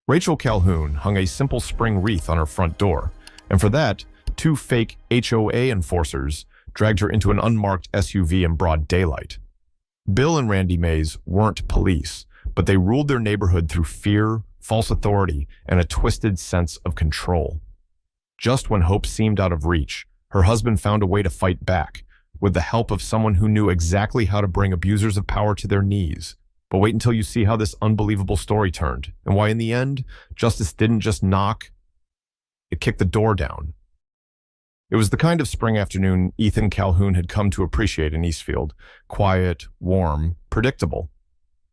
Rachel Calhoun hung a simple spring wreath on her front door, and for that, two fake HOA enforcers dragged her into an unmarked SUV in broad daylight. Bill and Randy Mays weren't police, but they ruled their neighborhood through fear, false authority, and a twisted sense of control. Just when hope seemed out of reach, her husband found a way to fight back, with the help of someone who knew exactly how to bring abusers of power to their knees. But wait until you see how this unbelievable story turned, and why in the end, justice didn't just knock, it kicked the door down. It was the kind of spring afternoon Ethan Calhoun had come to appreciate in Eastfield. Quiet, warm, predictable.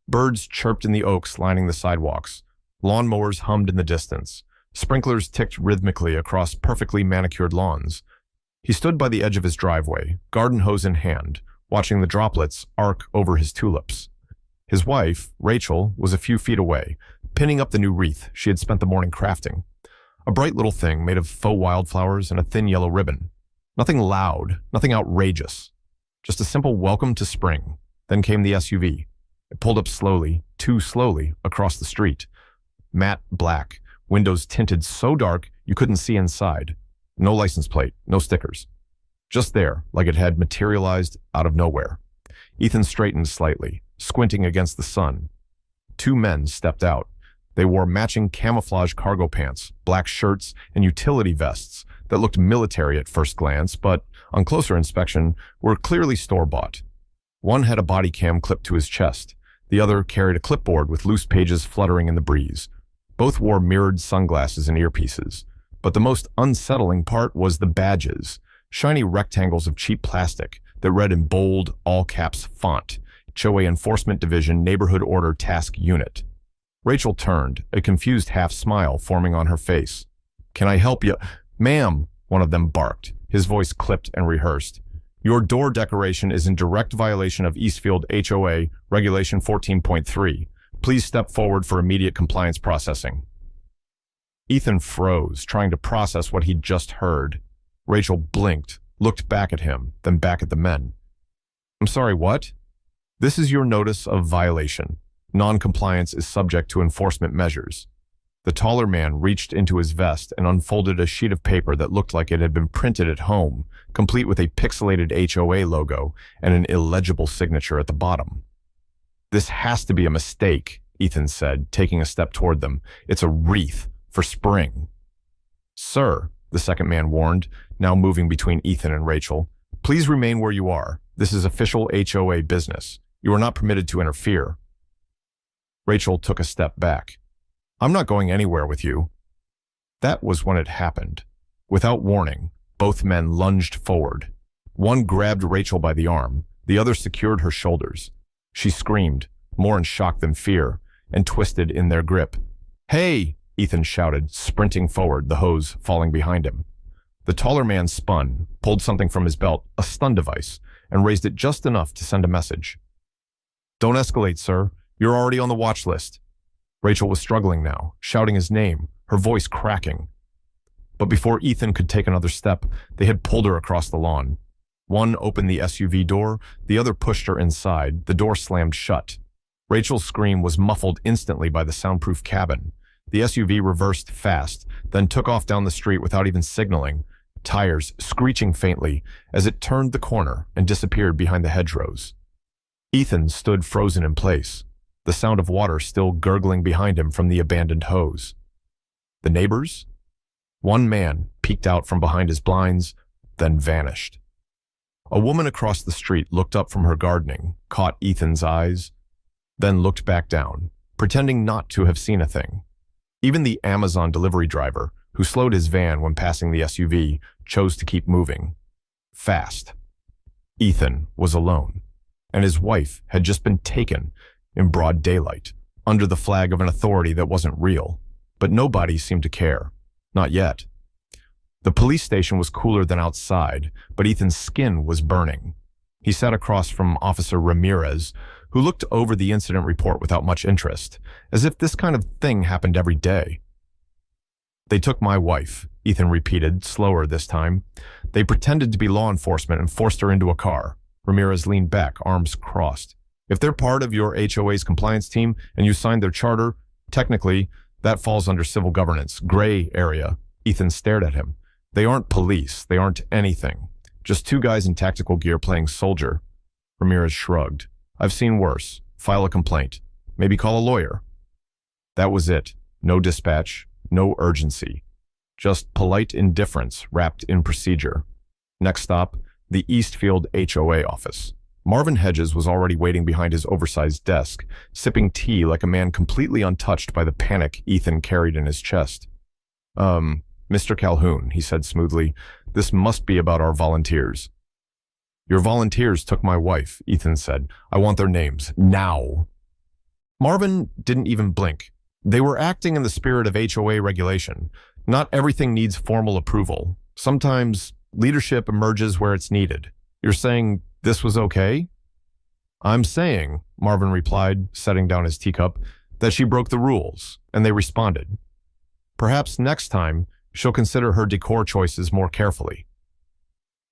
Birds chirped in the oaks lining the sidewalks. Lawnmowers hummed in the distance. Sprinklers ticked rhythmically across perfectly manicured lawns. He stood by the edge of his driveway, garden hose in hand, watching the droplets arc over his tulips. His wife, Rachel, was a few feet away, pinning up the new wreath she had spent the morning crafting. A bright little thing made of faux wildflowers and a thin yellow ribbon. Nothing loud, nothing outrageous. Just a simple welcome to spring. Then came the SUV. It pulled up slowly, too slowly, across the street. Matte black, windows tinted so dark you couldn't see inside. No license plate, no stickers. Just there, like it had materialized out of nowhere. Ethan straightened slightly, squinting against the sun. Two men stepped out. They wore matching camouflage cargo pants, black shirts, and utility vests that looked military at first glance, but on closer inspection were clearly store-bought. One had a body cam clipped to his chest. The other carried a clipboard with loose pages fluttering in the breeze. Both wore mirrored sunglasses and earpieces. But the most unsettling part was the badges, shiny rectangles of cheap plastic that read in bold, all-caps font, HOA Enforcement Division Neighborhood Order Task Unit. Rachel turned, a confused half-smile forming on her face. "Can I help you?" "Ma'am," one of them barked, his voice clipped and rehearsed. "Your door decoration is in direct violation of Eastfield HOA Regulation 14.3. Please step forward for immediate compliance processing." Ethan froze, trying to process what he'd just heard. Rachel blinked, looked back at him, then back at the men. "I'm sorry, what?" "This is your notice of violation. Non-compliance is subject to enforcement measures." The taller man reached into his vest and unfolded a sheet of paper that looked like it had been printed at home, complete with a pixelated HOA logo and an illegible signature at the bottom. "This has to be a mistake," Ethan said, taking a step toward them. "It's a wreath for spring." "Sir," the second man warned, now moving between Ethan and Rachel, "please remain where you are. This is official HOA business. You are not permitted to interfere." Rachel took a step back. "I'm not going anywhere with you." That was when it happened. Without warning, both men lunged forward. One grabbed Rachel by the arm, the other secured her shoulders. She screamed, more in shock than fear, and twisted in their grip. "Hey!" Ethan shouted, sprinting forward, the hose falling behind him. The taller man spun, pulled something from his belt, a stun device, and raised it just enough to send a message. "Don't escalate, sir. You're already on the watch list." Rachel was struggling now, shouting his name, her voice cracking. But before Ethan could take another step, they had pulled her across the lawn. One opened the SUV door, the other pushed her inside, the door slammed shut. Rachel's scream was muffled instantly by the soundproof cabin. The SUV reversed fast, then took off down the street without even signaling, tires screeching faintly as it turned the corner and disappeared behind the hedgerows. Ethan stood frozen in place, the sound of water still gurgling behind him from the abandoned hose. The neighbors? One man peeked out from behind his blinds, then vanished. A woman across the street looked up from her gardening, caught Ethan's eyes, then looked back down, pretending not to have seen a thing. Even the Amazon delivery driver, who slowed his van when passing the SUV, chose to keep moving. Fast. Ethan was alone, and his wife had just been taken in broad daylight, under the flag of an authority that wasn't real. But nobody seemed to care. Not yet. The police station was cooler than outside, but Ethan's skin was burning. He sat across from Officer Ramirez, who looked over the incident report without much interest, as if this kind of thing happened every day. "They took my wife," Ethan repeated, slower this time. "They pretended to be law enforcement and forced her into a car." Ramirez leaned back, arms crossed. "If they're part of your HOA's compliance team and you signed their charter, technically, That falls under civil governance, gray area. Ethan stared at him. They aren't police. They aren't anything. Just two guys in tactical gear playing soldier. Ramirez shrugged. I've seen worse. File a complaint. Maybe call a lawyer. That was it. No dispatch. No urgency. Just polite indifference wrapped in procedure. Next stop, the Eastfield HOA office. Marvin Hedges was already waiting behind his oversized desk, sipping tea like a man completely untouched by the panic Ethan carried in his chest. Mr. Calhoun, he said smoothly, this must be about our volunteers. Your volunteers took my wife, Ethan said. I want their names, now. Marvin didn't even blink. They were acting in the spirit of HOA regulation. Not everything needs formal approval. Sometimes leadership emerges where it's needed. You're saying this was okay? I'm saying, Marvin replied, setting down his teacup, that she broke the rules, and they responded. Perhaps next time, she'll consider her decor choices more carefully.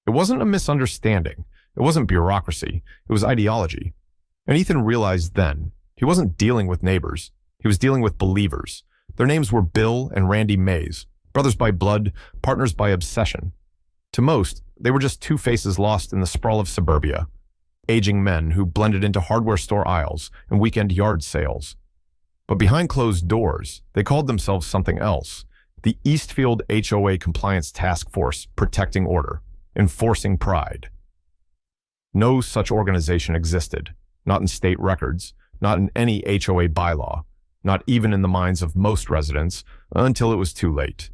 It wasn't a misunderstanding. It wasn't bureaucracy. It was ideology. And Ethan realized then, he wasn't dealing with neighbors. He was dealing with believers. Their names were Bill and Randy Mays, brothers by blood, partners by obsession. To most, they were just two faces lost in the sprawl of suburbia, aging men who blended into hardware store aisles and weekend yard sales. But behind closed doors, they called themselves something else, the Eastfield HOA Compliance Task Force Protecting Order, Enforcing Pride. No such organization existed, not in state records, not in any HOA bylaw, not even in the minds of most residents, until it was too late.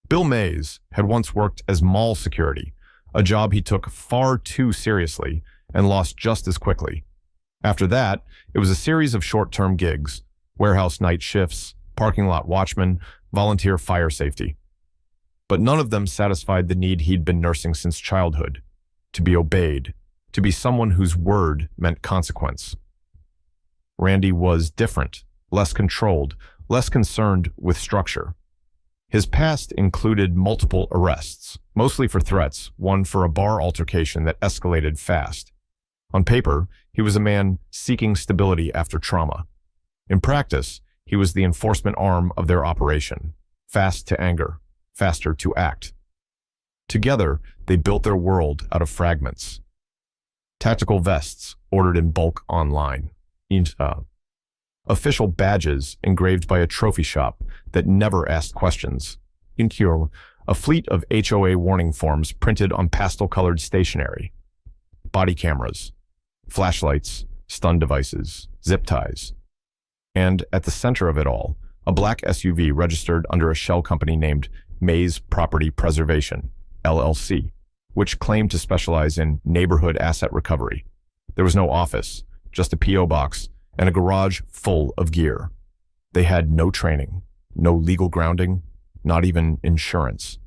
Bill Mays had once worked as mall security, a job he took far too seriously and lost just as quickly. After that, it was a series of short-term gigs, warehouse night shifts, parking lot watchman, volunteer fire safety. But none of them satisfied the need he'd been nursing since childhood, to be obeyed, to be someone whose word meant consequence. Randy was different, less controlled, less concerned with structure. His past included multiple arrests, mostly for threats, one for a bar altercation that escalated fast. On paper, he was a man seeking stability after trauma. In practice, he was the enforcement arm of their operation, fast to anger, faster to act. Together, they built their world out of fragments. Tactical vests ordered in bulk online. Official badges engraved by a trophy shop that never asked questions. A fleet of HOA warning forms printed on pastel-colored stationery. Body cameras, flashlights, stun devices, zip ties. And at the center of it all, a black SUV registered under a shell company named Mays Property Preservation, LLC, which claimed to specialize in neighborhood asset recovery. There was no office, just a P.O. box, and a garage full of gear. They had no training, no legal grounding, not even insurance.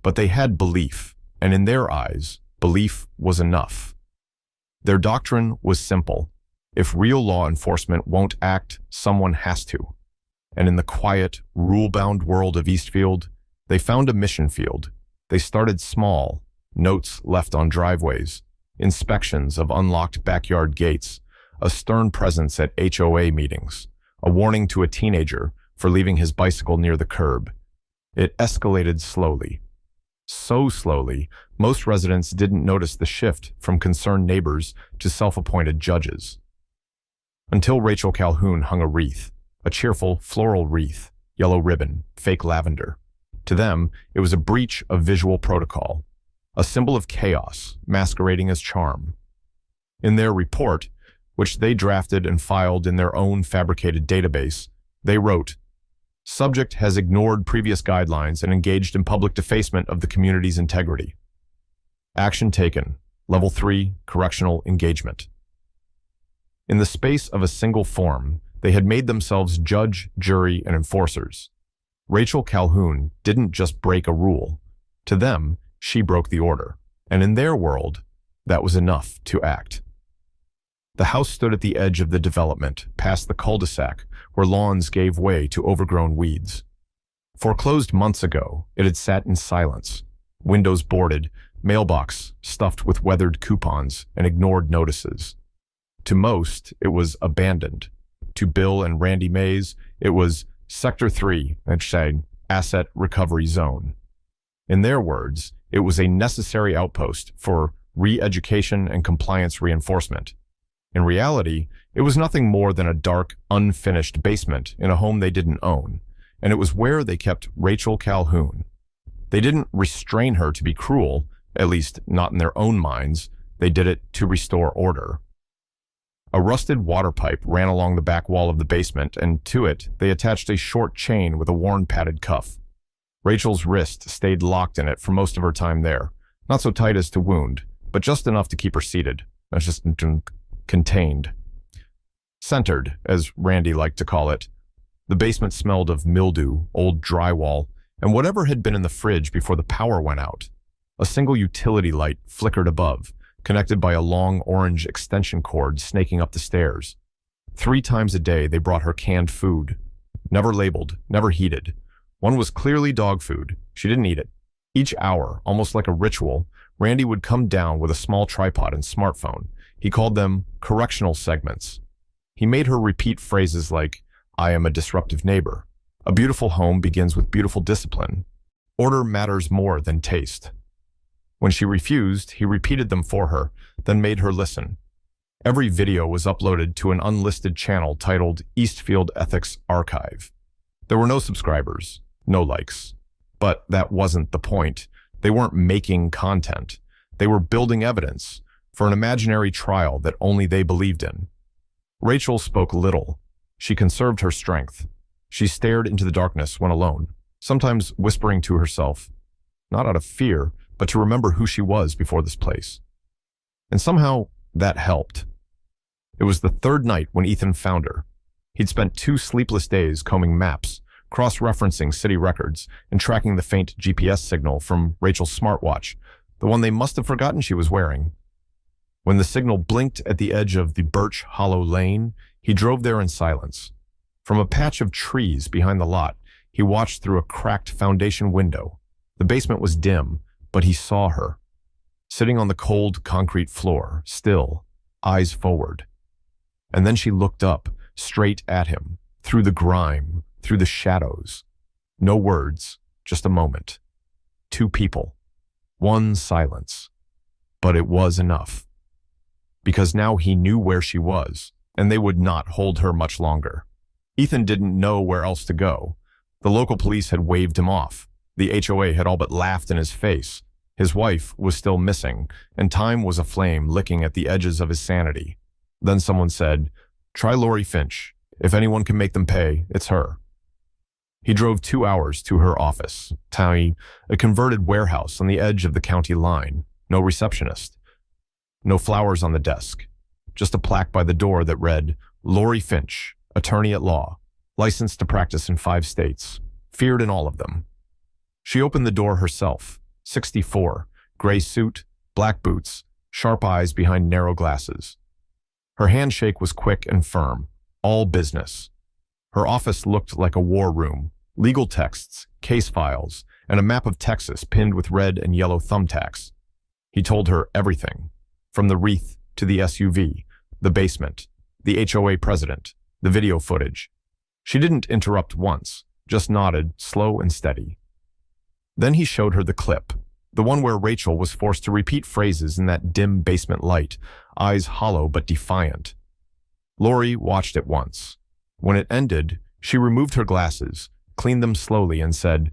But they had belief, and in their eyes, belief was enough. Their doctrine was simple. If real law enforcement won't act, someone has to. And in the quiet, rule-bound world of Eastfield, they found a mission field. They started small, notes left on driveways, inspections of unlocked backyard gates, a stern presence at HOA meetings, a warning to a teenager for leaving his bicycle near the curb. It escalated slowly. So slowly, most residents didn't notice the shift from concerned neighbors to self-appointed judges. Until Rachel Calhoun hung a wreath, a cheerful floral wreath, yellow ribbon, fake lavender. To them, it was a breach of visual protocol, a symbol of chaos masquerading as charm. In their report, which they drafted and filed in their own fabricated database, they wrote, "Subject has ignored previous guidelines and engaged in public defacement of the community's integrity. Action taken, Level 3, correctional engagement." In the space of a single form, they had made themselves judge, jury, and enforcers. Rachel Calhoun didn't just break a rule. To them, she broke the order. And in their world, that was enough to act. The house stood at the edge of the development, past the cul-de-sac, where lawns gave way to overgrown weeds. Foreclosed months ago, it had sat in silence, windows boarded, mailbox stuffed with weathered coupons and ignored notices. To most, it was abandoned. To Bill and Randy Mays, it was Sector 3, Asset Recovery Zone. In their words, it was a necessary outpost for re-education and compliance reinforcement. In reality, it was nothing more than a dark, unfinished basement in a home they didn't own, and it was where they kept Rachel Calhoun. They didn't restrain her to be cruel, at least not in their own minds. They did it to restore order. A rusted water pipe ran along the back wall of the basement, and to it they attached a short chain with a worn padded cuff. Rachel's wrist stayed locked in it for most of her time there, not so tight as to wound, but just enough to keep her seated, just contained. Centered, as Randy liked to call it. The basement smelled of mildew, old drywall, and whatever had been in the fridge before the power went out. A single utility light flickered above, connected by a long orange extension cord snaking up the stairs. 3 times a day they brought her canned food. Never labeled, never heated. One was clearly dog food. She didn't eat it. Each hour, almost like a ritual, Randy would come down with a small tripod and smartphone. He called them correctional segments. He made her repeat phrases like, "I am a disruptive neighbor. A beautiful home begins with beautiful discipline. Order matters more than taste." When she refused, he repeated them for her, then made her listen. Every video was uploaded to an unlisted channel titled Eastfield Ethics Archive. There were no subscribers, no likes. But that wasn't the point. They weren't making content. They were building evidence for an imaginary trial that only they believed in. Rachel spoke little. She conserved her strength. She stared into the darkness when alone, sometimes whispering to herself, not out of fear, but to remember who she was before this place. And somehow, that helped. It was the 3rd night when Ethan found her. He'd spent 2 sleepless days combing maps, cross-referencing city records, and tracking the faint GPS signal from Rachel's smartwatch, the one they must have forgotten she was wearing. When the signal blinked at the edge of the Birch Hollow Lane, he drove there in silence. From a patch of trees behind the lot, he watched through a cracked foundation window. The basement was dim, but he saw her, sitting on the cold concrete floor, still, eyes forward. And then she looked up, straight at him, through the grime, through the shadows. No words, just a moment. 2 people. 1 silence. But it was enough. Because now he knew where she was, and they would not hold her much longer. Ethan didn't know where else to go. The local police had waved him off. The HOA had all but laughed in his face. His wife was still missing, and time was aflame licking at the edges of his sanity. Then someone said, "Try Lori Finch. If anyone can make them pay, it's her." He drove 2 hours to her office, a converted warehouse on the edge of the county line. No receptionist. No flowers on the desk. Just a plaque by the door that read, "Lori Finch, attorney at law, licensed to practice in 5 states, feared in all of them." She opened the door herself. 64, gray suit, black boots, sharp eyes behind narrow glasses. Her handshake was quick and firm, all business. Her office looked like a war room, legal texts, case files, and a map of Texas pinned with red and yellow thumbtacks. He told her everything, from the wreath to the SUV, the basement, the HOA president, the video footage. She didn't interrupt once, just nodded, slow and steady. Then he showed her the clip, the one where Rachel was forced to repeat phrases in that dim basement light, eyes hollow but defiant. Lori watched it once. When it ended, she removed her glasses, cleaned them slowly, and said,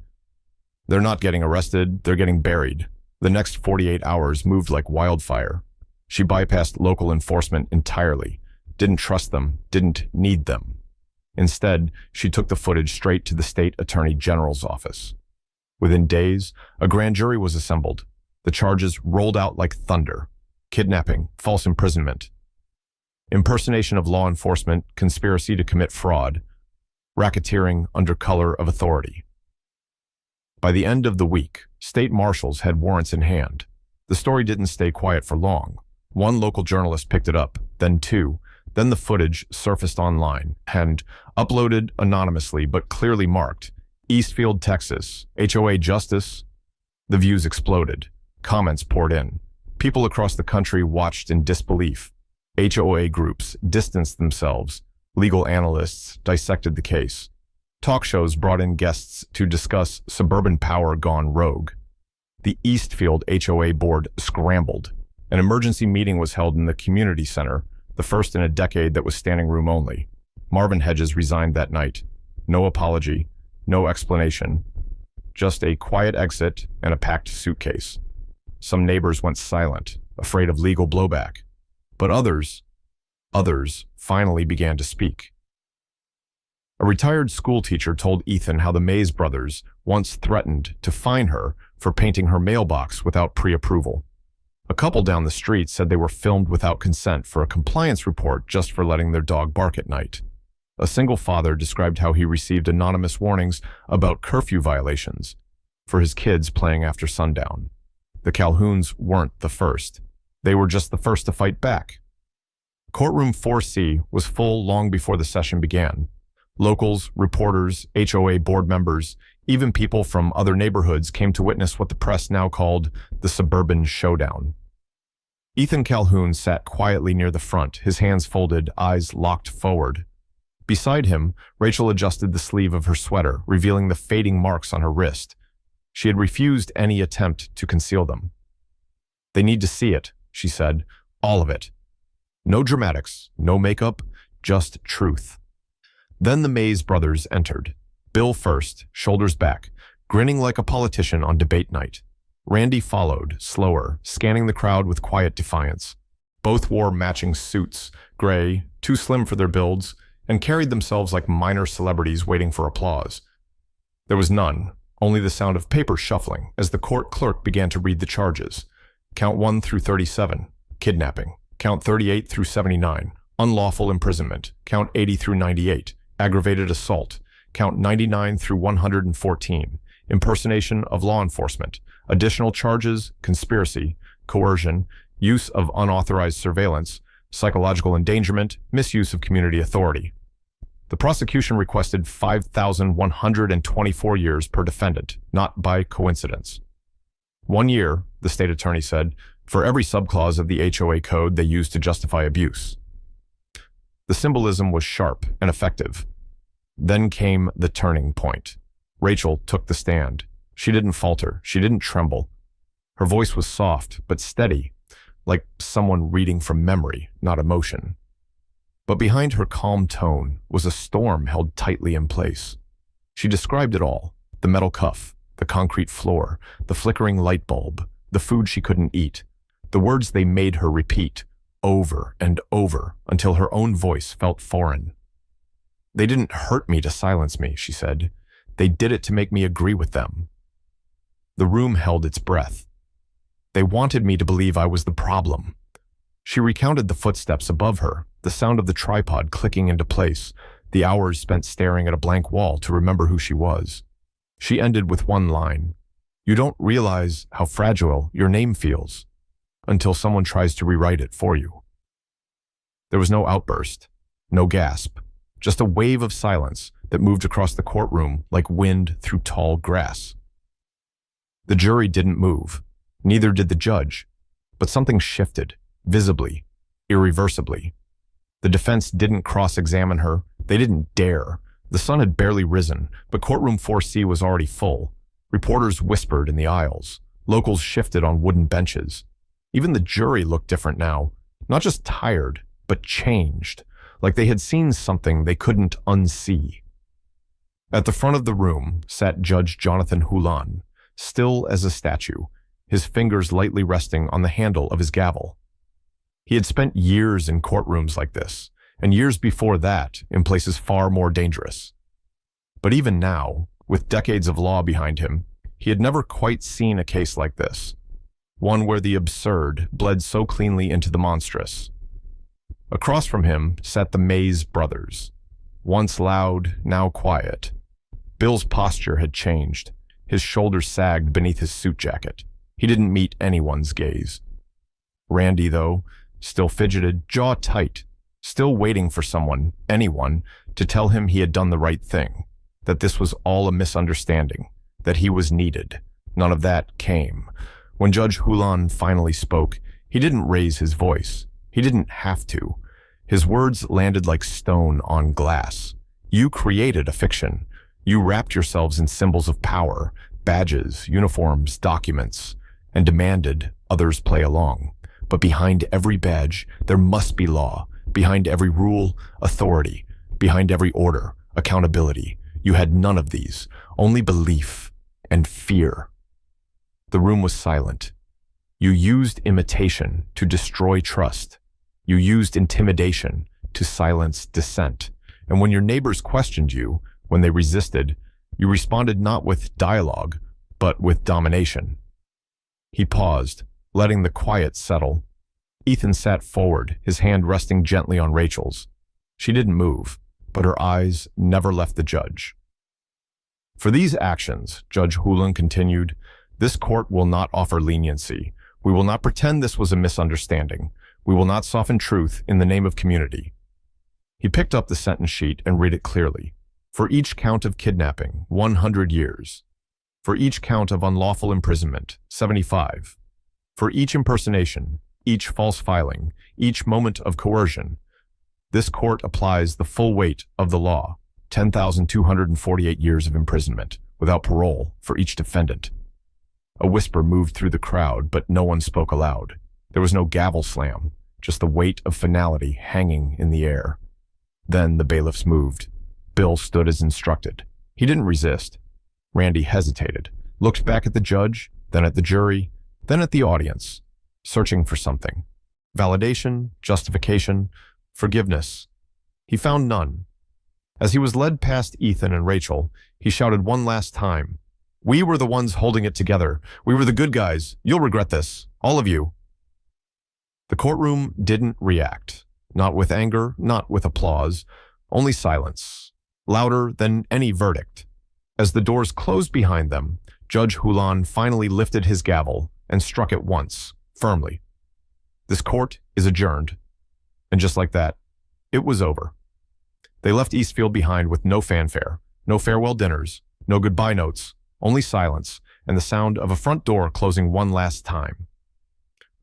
"They're not getting arrested, they're getting buried." The next 48 hours moved like wildfire. She bypassed local enforcement entirely, didn't trust them, didn't need them. Instead, she took the footage straight to the state attorney general's office. Within days, a grand jury was assembled. The charges rolled out like thunder: kidnapping, false imprisonment, impersonation of law enforcement, conspiracy to commit fraud, racketeering under color of authority. By the end of the week, state marshals had warrants in hand. The story didn't stay quiet for long. 1 local journalist picked it up, then 2, then the footage surfaced online and, uploaded anonymously but clearly marked, Eastfield, Texas, HOA Justice. The views exploded. Comments poured in. People across the country watched in disbelief. HOA groups distanced themselves. Legal analysts dissected the case. Talk shows brought in guests to discuss suburban power gone rogue. The Eastfield HOA board scrambled. An emergency meeting was held in the community center, the first in a decade that was standing room only. Marvin Hedges resigned that night. No apology, no explanation. Just a quiet exit and a packed suitcase. Some neighbors went silent, afraid of legal blowback. But others finally began to speak. A retired schoolteacher told Ethan how the Mays brothers once threatened to fine her for painting her mailbox without pre-approval. A couple down the street said they were filmed without consent for a compliance report just for letting their dog bark at night. A single father described how he received anonymous warnings about curfew violations for his kids playing after sundown. The Calhouns weren't the first. They were just the first to fight back. Courtroom 4C was full long before the session began. Locals, reporters, HOA board members, even people from other neighborhoods came to witness what the press now called the suburban showdown. Ethan Calhoun sat quietly near the front, his hands folded, eyes locked forward. Beside him, Rachel adjusted the sleeve of her sweater, revealing the fading marks on her wrist. She had refused any attempt to conceal them. "They need to see it," she said. "All of it. No dramatics, no makeup, just truth." Then the Mays brothers entered. Bill first, shoulders back, grinning like a politician on debate night. Randy followed, slower, scanning the crowd with quiet defiance. Both wore matching suits, gray, too slim for their builds, and carried themselves like minor celebrities waiting for applause. There was none, only the sound of paper shuffling as the court clerk began to read the charges. Count 1 through 37, kidnapping. Count 38 through 79, unlawful imprisonment. Count 80 through 98, aggravated assault. Count 99 through 114, impersonation of law enforcement. Additional charges, conspiracy, coercion, use of unauthorized surveillance, psychological endangerment, misuse of community authority. The prosecution requested 5,124 years per defendant, not by coincidence. 1 year, the state attorney said, for every subclause of the HOA code they used to justify abuse. The symbolism was sharp and effective. Then came the turning point. Rachel took the stand. She didn't falter. She didn't tremble. Her voice was soft, but steady, like someone reading from memory, not emotion. But behind her calm tone was a storm held tightly in place. She described it all: the metal cuff, the concrete floor, the flickering light bulb, the food she couldn't eat, the words they made her repeat over and over until her own voice felt foreign. "They didn't hurt me to silence me," she said. "They did it to make me agree with them." The room held its breath. "They wanted me to believe I was the problem." She recounted the footsteps above her, the sound of the tripod clicking into place, the hours spent staring at a blank wall to remember who she was. She ended with one line: "You don't realize how fragile your name feels until someone tries to rewrite it for you." There was no outburst, no gasp, just a wave of silence that moved across the courtroom like wind through tall grass. The jury didn't move, neither did the judge, but something shifted, visibly, irreversibly. The defense didn't cross-examine her. They didn't dare. The sun had barely risen, but courtroom 4C was already full. Reporters whispered in the aisles. Locals shifted on wooden benches. Even the jury looked different now, not just tired, but changed, like they had seen something they couldn't unsee. At the front of the room sat Judge Jonathan Hulan, still as a statue, his fingers lightly resting on the handle of his gavel. He had spent years in courtrooms like this, and years before that in places far more dangerous. But even now, with decades of law behind him, he had never quite seen a case like this, one where the absurd bled so cleanly into the monstrous. Across from him sat the Mays brothers, once loud, now quiet. Bill's posture had changed. His shoulders sagged beneath his suit jacket. He didn't meet anyone's gaze. Randy, though, still fidgeted, jaw tight, still waiting for someone, anyone, to tell him he had done the right thing, that this was all a misunderstanding, that he was needed. None of that came. When Judge Hulan finally spoke, he didn't raise his voice. He didn't have to. His words landed like stone on glass. "You created a fiction. You wrapped yourselves in symbols of power, badges, uniforms, documents, and demanded others play along. But behind every badge, there must be law. Behind every rule, authority. Behind every order, accountability. You had none of these, only belief and fear. The room was silent. You used imitation to destroy trust. You used intimidation to silence dissent. And when your neighbors questioned you, when they resisted, you responded not with dialogue, but with domination. He paused, letting the quiet settle. Ethan sat forward, his hand resting gently on Rachel's. She didn't move, but her eyes never left the judge. For these actions, Judge Hulan continued, this court will not offer leniency. We will not pretend this was a misunderstanding. We will not soften truth in the name of community. He picked up the sentence sheet and read it clearly. For each count of kidnapping, 100 years. For each count of unlawful imprisonment, 75. For each impersonation, each false filing, each moment of coercion, this court applies the full weight of the law, 10,248 years of imprisonment, without parole, for each defendant. A whisper moved through the crowd, but no one spoke aloud. There was no gavel slam, just the weight of finality hanging in the air. Then the bailiffs moved. Bill stood as instructed. He didn't resist. Randy hesitated, looked back at the judge, then at the jury, then at the audience, searching for something. Validation, justification, forgiveness. He found none. As he was led past Ethan and Rachel, he shouted one last time, "We were the ones holding it together. We were the good guys. You'll regret this. All of you." The courtroom didn't react. Not with anger, not with applause, only silence, louder than any verdict. As the doors closed behind them, Judge Hulan finally lifted his gavel and struck it once, firmly. This court is adjourned. And just like that, it was over. They left Eastfield behind with no fanfare, no farewell dinners, no goodbye notes, only silence and the sound of a front door closing one last time.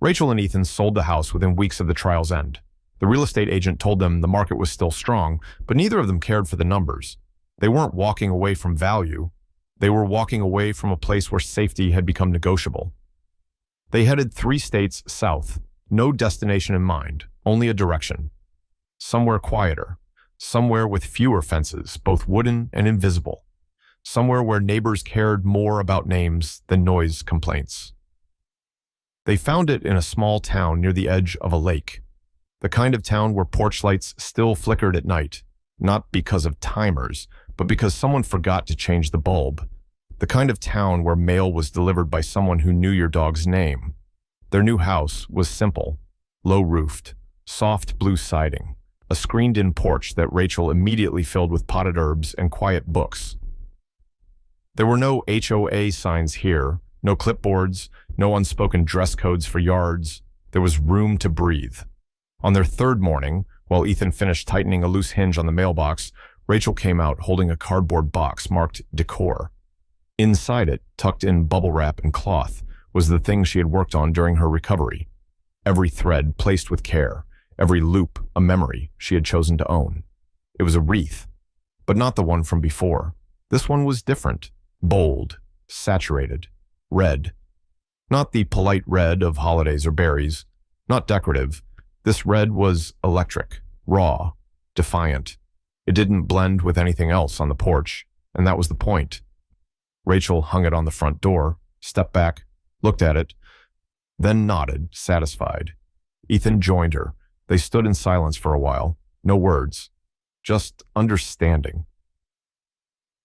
Rachel and Ethan sold the house within weeks of the trial's end. The real estate agent told them the market was still strong, but neither of them cared for the numbers. They weren't walking away from value. They were walking away from a place where safety had become negotiable. They headed 3 states south, no destination in mind, only a direction. Somewhere quieter, somewhere with fewer fences, both wooden and invisible. Somewhere where neighbors cared more about names than noise complaints. They found it in a small town near the edge of a lake. The kind of town where porch lights still flickered at night, not because of timers, but because someone forgot to change the bulb. The kind of town where mail was delivered by someone who knew your dog's name. Their new house was simple, low-roofed, soft blue siding, a screened-in porch that Rachel immediately filled with potted herbs and quiet books. There were no HOA signs here, no clipboards, no unspoken dress codes for yards. There was room to breathe. On their 3rd morning, while Ethan finished tightening a loose hinge on the mailbox, Rachel came out holding a cardboard box marked Decor. Inside it, tucked in bubble wrap and cloth, was the thing she had worked on during her recovery. Every thread placed with care, every loop a memory she had chosen to own. It was a wreath, but not the one from before. This one was different, bold, saturated, red. Not the polite red of holidays or berries, not decorative. This red was electric, raw, defiant. It didn't blend with anything else on the porch, and that was the point. Rachel hung it on the front door, stepped back, looked at it, then nodded, satisfied. Ethan joined her. They stood in silence for a while, no words, just understanding.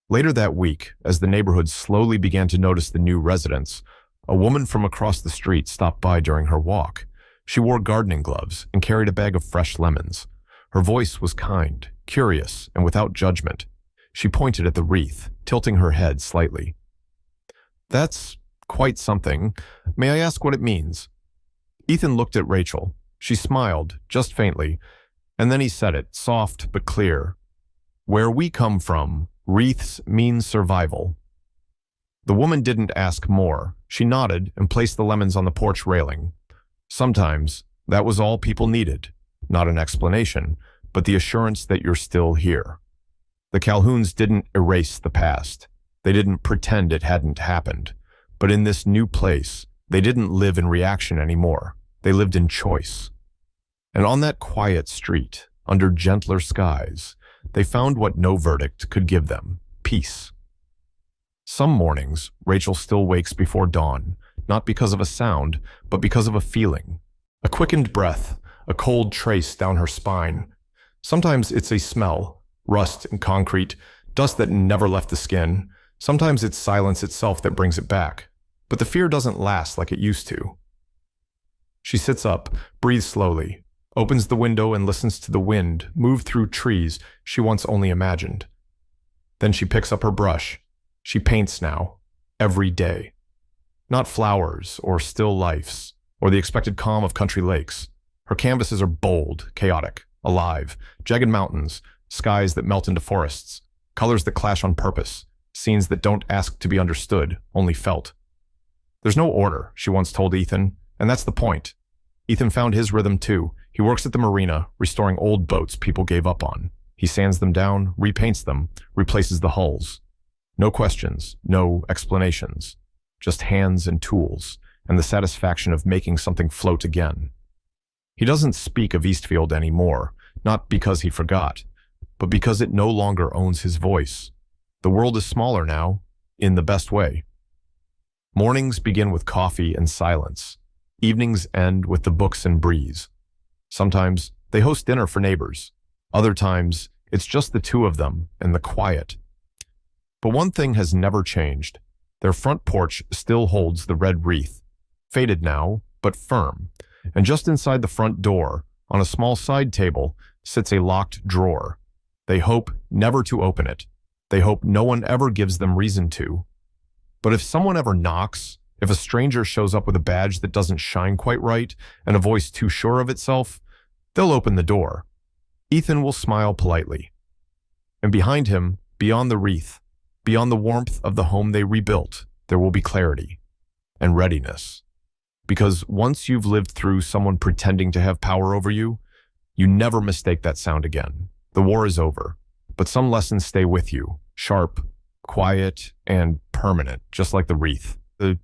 Later that week, as the neighborhood slowly began to notice the new residents, a woman from across the street stopped by during her walk. She wore gardening gloves and carried a bag of fresh lemons. Her voice was kind, curious, and without judgment. She pointed at the wreath, tilting her head slightly. "That's quite something. May I ask what it means?" Ethan looked at Rachel. She smiled, just faintly, and then he said it, soft but clear. "Where we come from, wreaths mean survival." The woman didn't ask more. She nodded and placed the lemons on the porch railing. Sometimes, that was all people needed. Not an explanation, but the assurance that you're still here. The Calhouns didn't erase the past. They didn't pretend it hadn't happened. But in this new place, they didn't live in reaction anymore. They lived in choice. And on that quiet street, under gentler skies, they found what no verdict could give them: peace. Some mornings, Rachel still wakes before dawn, not because of a sound, but because of a feeling. A quickened breath, a cold trace down her spine. Sometimes it's a smell, rust and concrete, dust that never left the skin. Sometimes it's silence itself that brings it back. But the fear doesn't last like it used to. She sits up, breathes slowly, opens the window and listens to the wind move through trees she once only imagined. Then she picks up her brush. She paints now, every day. Not flowers or still lifes, or the expected calm of country lakes. Her canvases are bold, chaotic, alive, jagged mountains, skies that melt into forests, colors that clash on purpose, scenes that don't ask to be understood, only felt. There's no order, she once told Ethan, and that's the point. Ethan found his rhythm too. He works at the marina, restoring old boats people gave up on. He sands them down, repaints them, replaces the hulls. No questions, no explanations. Just hands and tools, and the satisfaction of making something float again. He doesn't speak of Eastfield anymore, not because he forgot, but because it no longer owns his voice. The world is smaller now, in the best way. Mornings begin with coffee and silence. Evenings end with the books and breeze. Sometimes they host dinner for neighbors. Other times, it's just the two of them and the quiet. But one thing has never changed. Their front porch still holds the red wreath, faded now, but firm. And just inside the front door, on a small side table, sits a locked drawer. They hope never to open it. They hope no one ever gives them reason to. But if someone ever knocks, if a stranger shows up with a badge that doesn't shine quite right and a voice too sure of itself, they'll open the door. Ethan will smile politely. And behind him, beyond the wreath, beyond the warmth of the home they rebuilt, there will be clarity and readiness. Because once you've lived through someone pretending to have power over you, you never mistake that sound again. The war is over, but some lessons stay with you, sharp, quiet, and permanent, just like the wreath. The